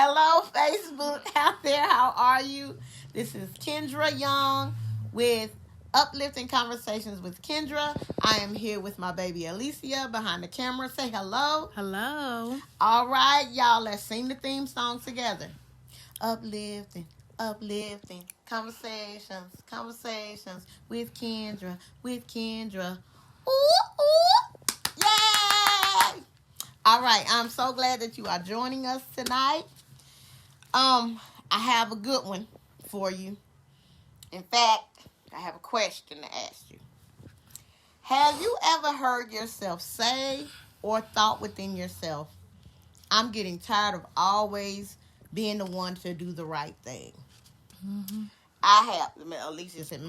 Hello, Facebook out there. How are you? This is Kendra Young with Uplifting Conversations with Kendra. I am here with my baby Alicia behind the camera. Say hello. Hello. All right, y'all. Let's sing the theme song together. Uplifting, uplifting conversations with Kendra. Ooh, ooh. Yay! All right, I'm so glad that you are joining us tonight. I have a good one for you. In fact, I have a question to ask you. Have you ever heard yourself say or thought within yourself, I'm getting tired of always being the one to do the right thing? Mm-hmm. I have. Alicia said,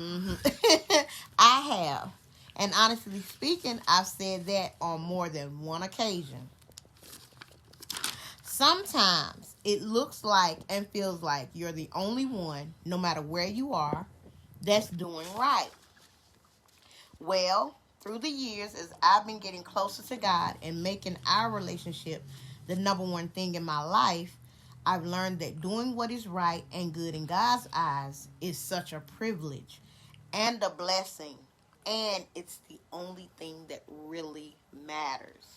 I have. And honestly speaking, I've said that on more than one occasion. Sometimes it looks like and feels like you're the only one, no matter where you are, that's doing right. Well, through the years, as I've been getting closer to God and making our relationship the number one thing in my life, I've learned that doing what is right and good in God's eyes is such a privilege and a blessing, and it's the only thing that really matters.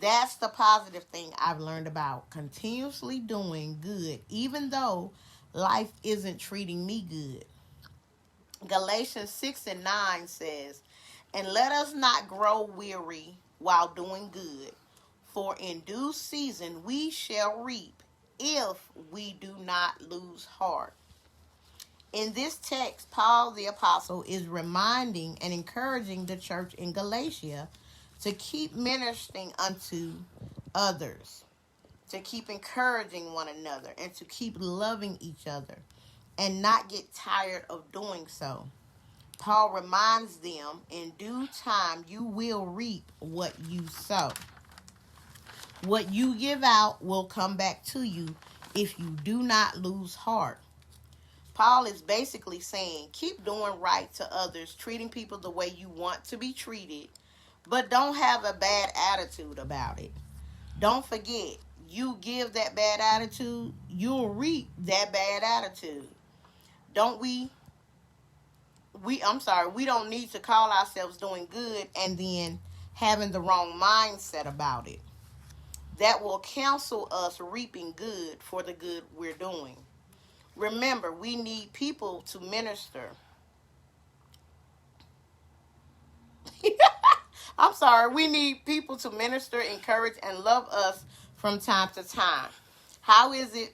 That's the positive thing I've learned about continuously doing good, even though life isn't treating me good. Galatians 6 and 9 says, and let us not grow weary while doing good, for in due season we shall reap if we do not lose heart. In this text, Paul the Apostle is reminding and encouraging the church in Galatia to keep ministering unto others, to keep encouraging one another, and to keep loving each other, and not get tired of doing so. Paul reminds them, in due time you will reap what you sow. What you give out will come back to you if you do not lose heart. Paul is basically saying, keep doing right to others, treating people the way you want to be treated, but don't have a bad attitude about it. Don't forget, you give that bad attitude, you'll reap that bad attitude. We don't need to call ourselves doing good and then having the wrong mindset about it. That will counsel us reaping good for the good we're doing. Remember, we need people to minister. We need people to minister, encourage, and love us from time to time. How is it?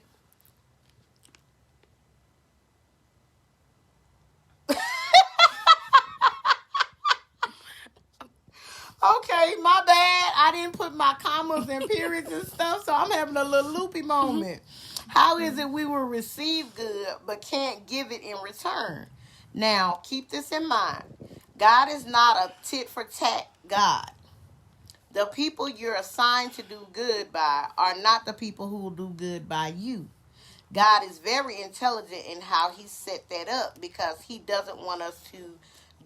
Okay, my bad. I didn't put my commas and periods and stuff, so I'm having a little loopy moment. How is it we will receive good but can't give it in return? Now, keep this in mind. God is not a tit-for-tat God. The people you're assigned to do good by are not the people who will do good by you. God is very intelligent in how he set that up because he doesn't want us to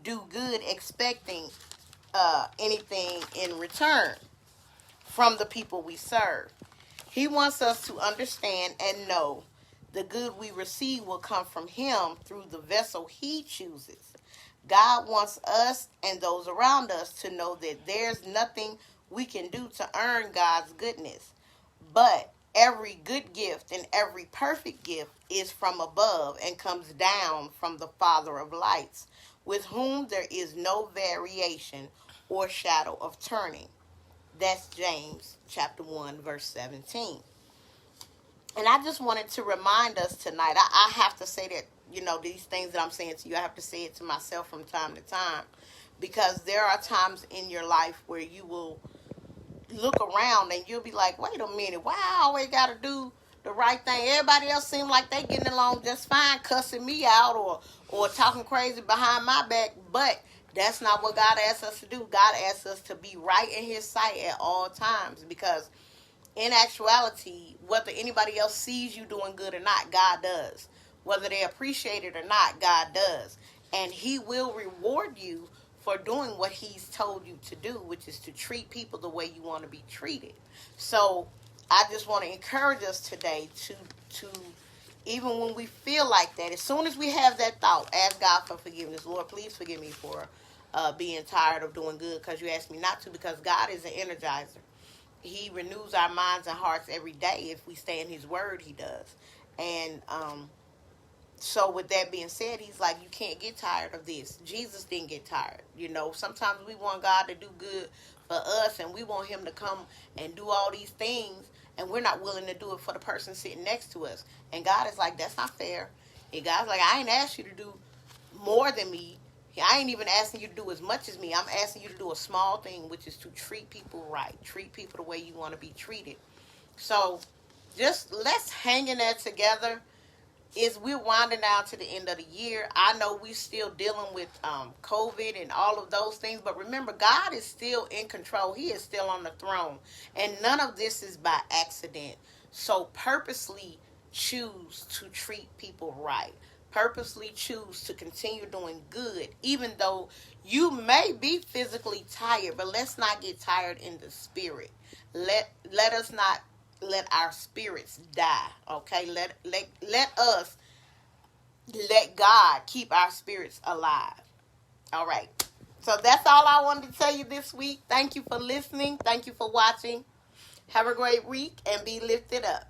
do good expecting anything in return from the people we serve. He wants us to understand and know the good we receive will come from him through the vessel he chooses. God wants us and those around us to know that there's nothing we can do to earn God's goodness. But every good gift and every perfect gift is from above and comes down from the Father of lights, with whom there is no variation or shadow of turning. That's James chapter 1, verse 17. And I just wanted to remind us tonight, I have to say that, these things that I'm saying to you, I have to say it to myself from time to time, because there are times in your life where you will look around and you'll be like, wait a minute, why I always got to do the right thing? Everybody else seems like they getting along just fine, cussing me out or talking crazy behind my back, but that's not what God asks us to do. God asks us to be right in his sight at all times, because in actuality, whether anybody else sees you doing good or not, God does. Whether they appreciate it or not, God does. And he will reward you for doing what he's told you to do, which is to treat people the way you want to be treated. So I just want to encourage us today to even when we feel like that, as soon as we have that thought, ask God for forgiveness. Lord, please forgive me for being tired of doing good because you asked me not to, because God is an energizer. He renews our minds and hearts every day. If we stay in his word, he does. And so with that being said, he's like, you can't get tired of this. Jesus didn't get tired. Sometimes we want God to do good for us, and we want him to come and do all these things, and we're not willing to do it for the person sitting next to us. And God is like, that's not fair. And God's like, I ain't asked you to do more than me. I ain't even asking you to do as much as me. I'm asking you to do a small thing, which is to treat people right. Treat people the way you want to be treated. So just let's hang in there together. We're winding down to the end of the year. I know we're still dealing with COVID and all of those things, but remember, God is still in control. He is still on the throne, and none of this is by accident. So purposely choose to treat people right. Purposely choose to continue doing good, even though you may be physically tired, but let's not get tired in the spirit. Let us not let our spirits die. Okay, let us let God keep our spirits alive. All right, so that's all I wanted to tell you this week. Thank you for listening. Thank you for watching. Have a great week and be lifted up.